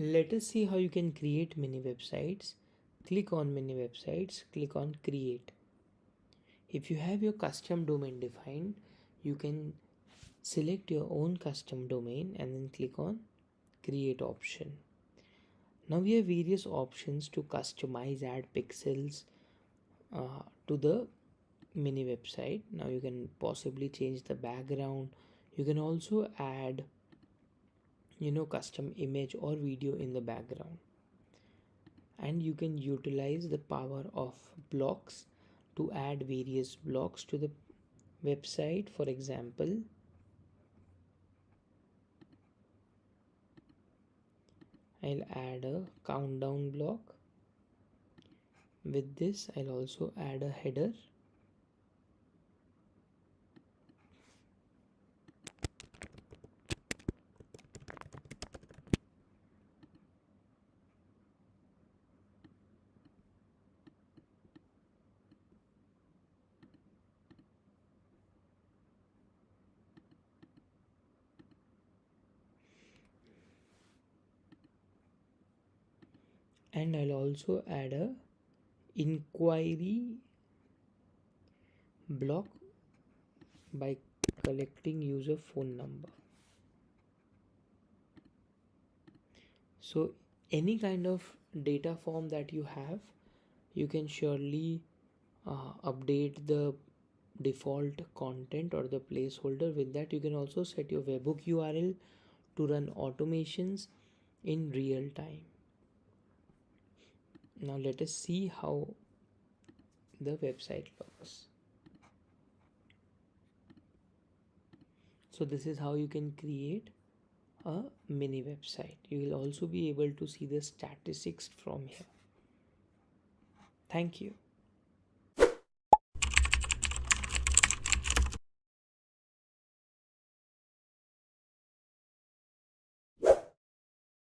Let us see how you can create mini websites. Click on mini websites, click on create. If you have your custom domain defined, you can select your own custom domain and then click on create option. Now we have various options to customize, add pixels to the mini website. Now you can possibly change the background. You can also add custom image or video in the background, and you can utilize the power of blocks to add various blocks to the website. For example, I'll add a countdown block. With this, I'll also add a header. And I'll also add a inquiry block by collecting user phone number. So any kind of data form that you have, you can surely update the default content or the placeholder. With that, you can also set your webhook URL to run automations in real time. Now let us see how the website looks. So this is how you can create a mini website. You will also be able to see the statistics from here. Thank you.